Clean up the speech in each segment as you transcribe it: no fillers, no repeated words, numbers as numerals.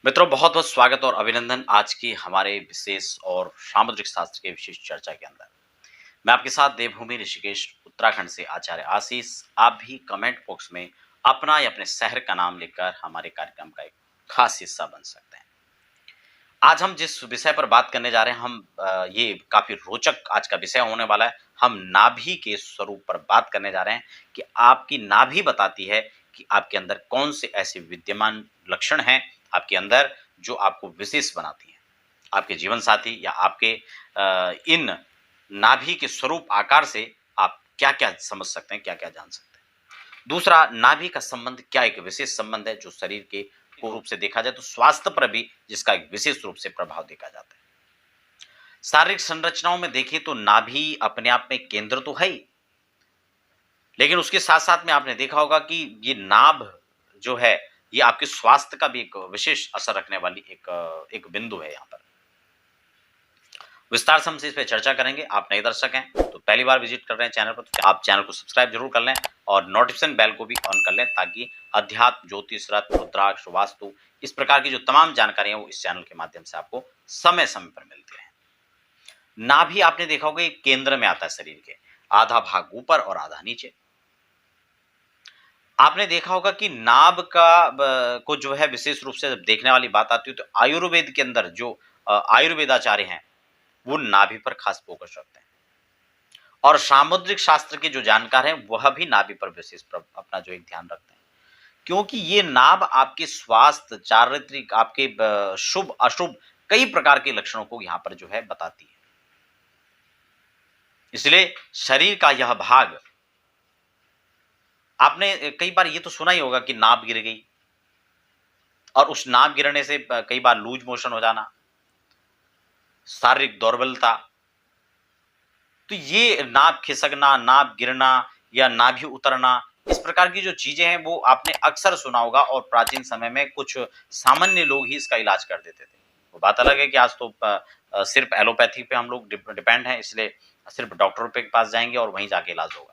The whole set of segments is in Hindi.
मित्रों, बहुत बहुत स्वागत और अभिनंदन आज की हमारे विशेष और सामुद्रिक शास्त्र के विशेष चर्चा के अंदर। मैं आपके साथ देवभूमि ऋषिकेश उत्तराखंड से आचार्य आशीष। आप भी कमेंट बॉक्स में अपना या अपने शहर का नाम लिखकर हमारे कार्यक्रम का एक खास हिस्सा बन सकते हैं। आज हम जिस विषय पर बात करने जा रहे हैं, ये काफी रोचक आज का विषय होने वाला है। हम नाभि के स्वरूप पर बात करने जा रहे हैं कि आपकी नाभि बताती है कि आपके अंदर कौन से ऐसे विद्यमान लक्षण हैं आपके अंदर जो आपको विशेष बनाती हैं। आपके जीवन साथी या आपके इन नाभि के स्वरूप आकार से आप क्या-क्या समझ सकते हैं, क्या-क्या जान सकते हैं। दूसरा, नाभि का संबंध क्या एक विशेष संबंध है जो शरीर के को रूप से देखा जाए तो स्वास्थ्य पर भी जिसका एक विशेष रूप से प्रभाव देखा जाता है। शारीरिक संरचनाओं में देखें तो नाभि अपने आप में केंद्र तो है ही, लेकिन उसके साथ-साथ में आपने देखा होगा कि ये नाभ जो है, ये आपके स्वास्थ्य का भी एक विशेष असर रखने वाली एक बिंदु है यहाँ पर। विस्तार से हम इस पे चर्चा करेंगे। आप नए दर्शक हैं तो पहली बार विजिट कर रहे हैं चैनल पर, तो आप चैनल को सब्सक्राइब जरूर कर लें और नोटिफिकेशन बेल को भी ऑन कर लें ताकि अध्यात्म, ज्योतिष, रत्न, रुद्राक्ष, वास्तु इस प्रकार की जो तमाम जानकारी है वो इस चैनल के माध्यम से आपको समय समय पर मिलती रहे। नाभि आपने देखा होगा एक केंद्र में आता है शरीर के, आधा भाग ऊपर और आधा नीचे। आपने देखा होगा कि नाभ को जो है विशेष रूप से जब देखने वाली बात आती है तो आयुर्वेद के अंदर जो आयुर्वेदाचार्य हैं वो नाभि पर खास फोकस रखते हैं और सामुद्रिक शास्त्र के जो जानकार हैं वह भी नाभि पर विशेष अपना जो एक ध्यान रखते हैं, क्योंकि ये नाभ आपके स्वास्थ्य, चारित्रिक, आपके शुभ अशुभ कई प्रकार के लक्षणों को यहाँ पर जो है बताती है। इसलिए शरीर का यह भाग, आपने कई बार ये तो सुना ही होगा कि नाभ गिर गई और उस नाभ गिरने से कई बार लूज मोशन हो जाना, शारीरिक दुर्बलता। तो ये नाभ खिसकना, नाभ गिरना या नाभि उतरना, इस प्रकार की जो चीजें हैं वो आपने अक्सर सुना होगा और प्राचीन समय में कुछ सामान्य लोग ही इसका इलाज कर देते थे। वो बात अलग है कि आज तो सिर्फ एलोपैथी पे हम लोग डिपेंड हैं, इसलिए सिर्फ डॉक्टरों के पास जाएंगे और वहीं जाके इलाज होगा।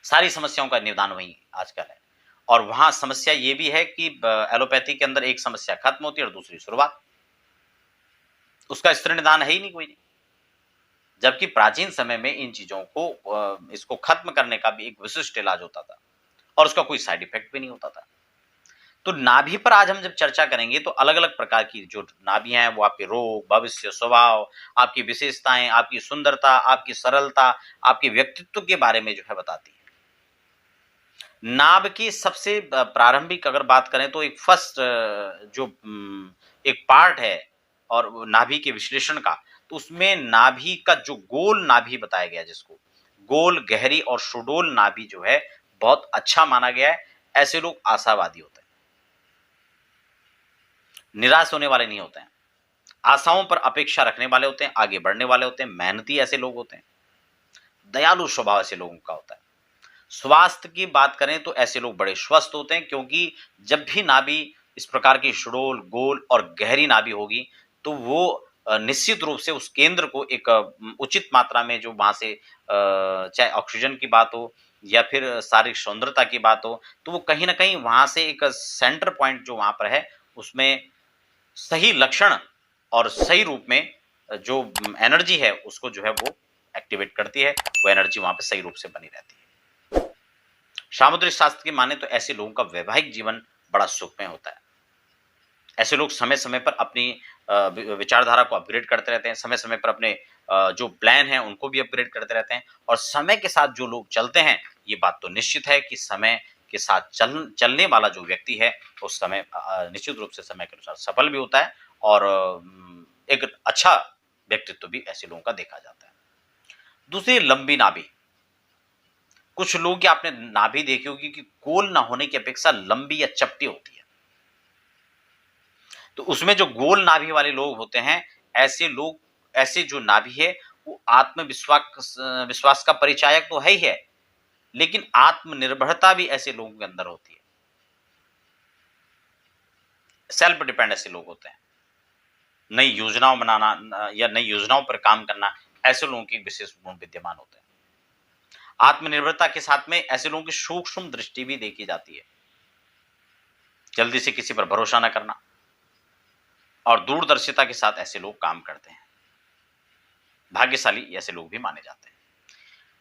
सारी समस्याओं का निदान वहीं आजकल है और वहां समस्या ये भी है कि एलोपैथी के अंदर एक समस्या खत्म होती है और दूसरी शुरुआत, उसका स्थिर निदान है ही नहीं कोई नहीं। जबकि प्राचीन समय में इन चीजों को इसको खत्म करने का भी एक विशिष्ट इलाज होता था और उसका कोई साइड इफेक्ट भी नहीं होता था। तो नाभि पर आज हम जब चर्चा करेंगे तो अलग अलग प्रकार की जो नाभियां हैं वो आपके रोग, भविष्य, स्वभाव, आपकी विशेषताएं, आपकी सुंदरता, आपकी सरलता, आपके व्यक्तित्व के बारे में जो है बताती है। नाभ की सबसे प्रारंभिक अगर बात करें तो एक फर्स्ट जो एक पार्ट है और नाभि के विश्लेषण का, तो उसमें नाभि का जो गोल नाभि बताया गया, जिसको गोल, गहरी और सुडौल नाभि जो है बहुत अच्छा माना गया है। ऐसे लोग आशावादी होते हैं, निराश होने वाले नहीं होते हैं, आशाओं पर अपेक्षा रखने वाले होते हैं, आगे बढ़ने वाले होते हैं, मेहनती ऐसे लोग होते हैं, दयालु स्वभाव ऐसे लोगों का होता है। स्वास्थ्य की बात करें तो ऐसे लोग बड़े स्वस्थ होते हैं, क्योंकि जब भी नाभि इस प्रकार की सुडौल, गोल और गहरी नाभि होगी तो वो निश्चित रूप से उस केंद्र को एक उचित मात्रा में जो वहां से चाहे ऑक्सीजन की बात हो या फिर शारीरिक सौंदर्यता की बात हो, तो वो कहीं ना कहीं वहां से एक सेंटर पॉइंट जो वहां पर है उसमें सही लक्षण और सही रूप में जो एनर्जी है उसको जो है वो एक्टिवेट करती है। वो एनर्जी वहां पे सही रूप से बनी रहती है। सामुद्रिक शास्त्र की माने तो ऐसे लोगों का वैवाहिक जीवन बड़ा सुखमय होता है। ऐसे लोग समय समय पर अपनी विचारधारा को अपग्रेड करते रहते हैं, समय समय पर अपने जो प्लान है उनको भी अपग्रेड करते रहते हैं और समय के साथ जो लोग चलते हैं, ये बात तो निश्चित है कि समय के साथ चलने वाला जो व्यक्ति है उस समय निश्चित रूप से समय के अनुसार सफल भी होता है और एक अच्छा व्यक्तित्व भी ऐसे लोगों का देखा जाता है। दूसरी, लंबी नाभि। कुछ लोग की आपने नाभि देखी होगी कि गोल ना होने की अपेक्षा लंबी या चपटी होती है। तो उसमें जो गोल नाभि वाले लोग होते हैं, ऐसे लोग, ऐसे जो नाभि है वो आत्मविश्वास विश्वास का परिचायक तो है ही है, लेकिन आत्मनिर्भरता भी ऐसे लोगों के अंदर होती है। सेल्फ डिपेंड ऐसे लोग होते हैं। नई योजनाओं बनाना या नई योजनाओं पर काम करना, ऐसे लोगों की विशेष गुण विद्यमान होते हैं। आत्मनिर्भरता के साथ में ऐसे लोगों की सूक्ष्म दृष्टि भी देखी जाती है। जल्दी से किसी पर भरोसा न करना, और दूरदर्शिता के साथ ऐसे लोग काम करते हैं। भाग्यशाली ऐसे लोग भी माने जाते हैं।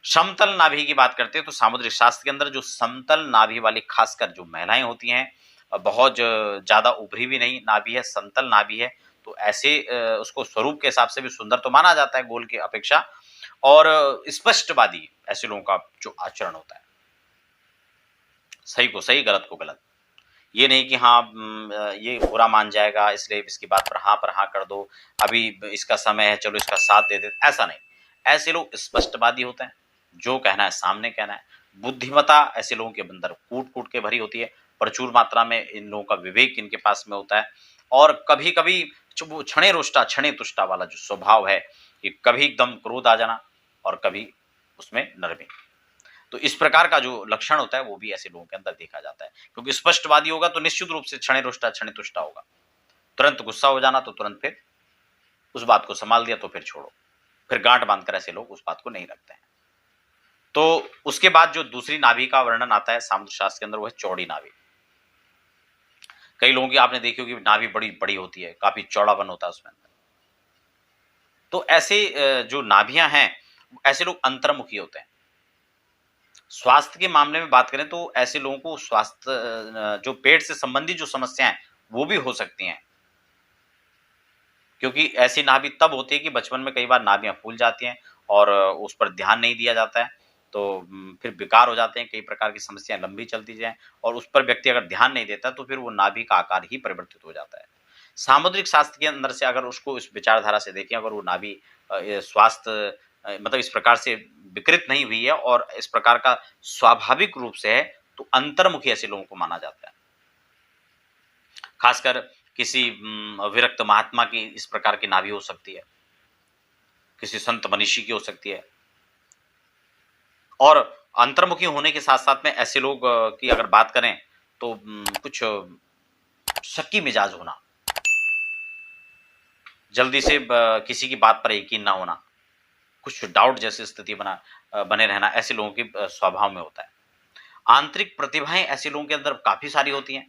समतल नाभि की बात करते हैं तो सामुद्रिक शास्त्र के अंदर जो समतल नाभि वाली खासकर जो महिलाएं होती हैं, बहुत ज्यादा उभरी भी नहीं नाभि है, समतल नाभि है, तो ऐसे उसको स्वरूप के हिसाब से भी सुंदर तो माना जाता है गोल की अपेक्षा, और स्पष्टवादी ऐसे लोगों का जो आचरण होता है, सही को सही गलत को गलत, ये नहीं कि हाँ ये बुरा मान जाएगा इसलिए इसकी बात पर हाँ कर दो, अभी इसका समय है चलो इसका साथ दे दे, ऐसा नहीं। ऐसे लोग स्पष्टवादी होते हैं, जो कहना है सामने कहना है। बुद्धिमता ऐसे लोगों के अंदर कूट कूट के भरी होती है, प्रचुर मात्रा में इन लोगों का विवेक इनके पास में होता है, और कभी कभी जो वो क्षणे रुष्टा क्षणे तुष्टा वाला जो स्वभाव है, कि कभी एकदम क्रोध आ जाना और कभी उसमें नरमी। तो इस प्रकार का जो लक्षण होता है वो भी ऐसे लोगों के अंदर देखा जाता है, क्योंकि स्पष्टवादी होगा तो निश्चित रूप से क्षणे रुष्टा क्षणे तुष्टा होगा, तुरंत गुस्सा हो जाना तो तुरंत फिर उस बात को संभाल दिया तो फिर छोड़ो, फिर गांठ बांधकर ऐसे लोग उस बात को नहीं रखते हैं। तो उसके बाद जो दूसरी नाभि का वर्णन आता है सामुद्रिक शास्त्र के अंदर, वो है चौड़ी नाभि। कई लोगों की आपने देखी होगी नाभि बड़ी बड़ी होती है, काफी चौड़ापन होता है उसमें अंदर। तो ऐसे जो नाभियां हैं ऐसे लोग अंतर्मुखी होते हैं। स्वास्थ्य के मामले में बात करें तो ऐसे लोगों को स्वास्थ्य जो पेट से संबंधित जो समस्याएं वो भी हो सकती हैं, क्योंकि ऐसी नाभि तब होती है कि बचपन में कई बार नाभियां फूल जाती हैं और उस पर ध्यान नहीं दिया जाता है, तो फिर विकार हो जाते हैं, कई प्रकार की समस्याएं लंबी चलती जाएं और उस पर व्यक्ति अगर ध्यान नहीं देता तो फिर वो नाभि का आकार ही परिवर्तित हो जाता है। सामुद्रिक शास्त्र के अंदर से अगर उसको इस विचारधारा से देखें, अगर वो नाभि स्वास्थ्य मतलब इस प्रकार से विकृत नहीं हुई है और इस प्रकार का स्वाभाविक रूप से है, तो अंतर्मुखी ऐसे लोगों को माना जाता है। खासकर किसी विरक्त महात्मा की इस प्रकार की नाभि हो सकती है, किसी संत मनीषी की हो सकती है, और अंतर्मुखी होने के साथ साथ में ऐसे लोग की अगर बात करें तो कुछ शक्की मिजाज होना, जल्दी से किसी की बात पर यकीन ना होना, कुछ डाउट जैसी स्थिति बने रहना, ऐसे लोगों के स्वभाव में होता है। आंतरिक प्रतिभाएं ऐसे लोगों के अंदर काफी सारी होती हैं,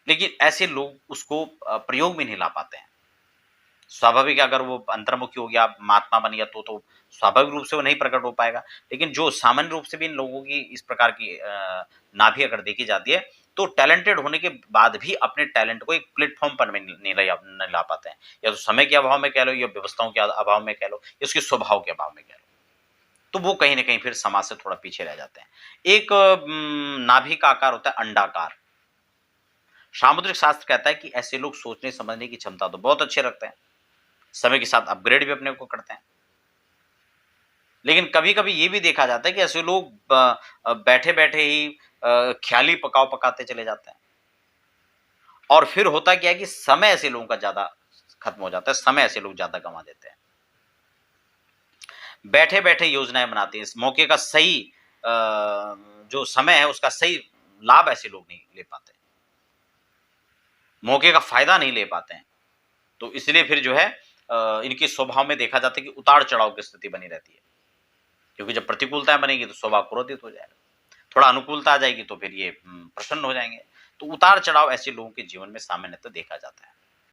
लेकिन ऐसे लोग उसको प्रयोग में नहीं ला पाते हैं। स्वाभाविक है, अगर वो अंतर्मुखी हो गया, महात्मा बन गया तो स्वाभाविक रूप से वो नहीं प्रकट हो पाएगा। लेकिन जो सामान्य रूप से भी इन लोगों की इस प्रकार की नाभि अगर देखी जाती है, तो टैलेंटेड होने के बाद भी अपने टैलेंट को एक प्लेटफॉर्म पर नहीं ला पाते हैं, या तो समय के अभाव में कह लो, या व्यवस्थाओं के अभाव में कह लो, या उसके स्वभाव के अभाव में कह लो, तो वो कहीं ना कहीं फिर समाज से थोड़ा पीछे रह जाते हैं। एक नाभि का आकार होता है अंडाकार। सामुद्रिक शास्त्र कहता है कि ऐसे लोग सोचने समझने की क्षमता तो बहुत अच्छे रखते हैं, समय के साथ अपग्रेड भी अपने को करते हैं, लेकिन कभी कभी ये भी देखा जाता है कि ऐसे लोग बैठे बैठे ही ख्याली पकाओ पकाते चले जाते हैं, और फिर होता क्या है कि समय ऐसे लोगों का ज्यादा खत्म हो जाता है, समय ऐसे लोग ज्यादा गंवा देते हैं। बैठे बैठे योजनाएं बनाते हैं, इस मौके का सही जो समय है उसका सही लाभ ऐसे लोग नहीं ले पाते, मौके का फायदा नहीं ले पाते हैं। तो इसलिए फिर जो है इनके स्वभाव में देखा जाता है कि उतार चढ़ाव की स्थिति बनी रहती है, क्योंकि जब प्रतिकूलताएं बनेगी तो स्वभाव क्रोधित हो जाएगा, थोड़ा अनुकूलता आ जाएगी तो फिर ये प्रसन्न हो जाएंगे। तो उतार चढ़ाव ऐसे लोगों के जीवन में सामान्यतः देखा जाता है।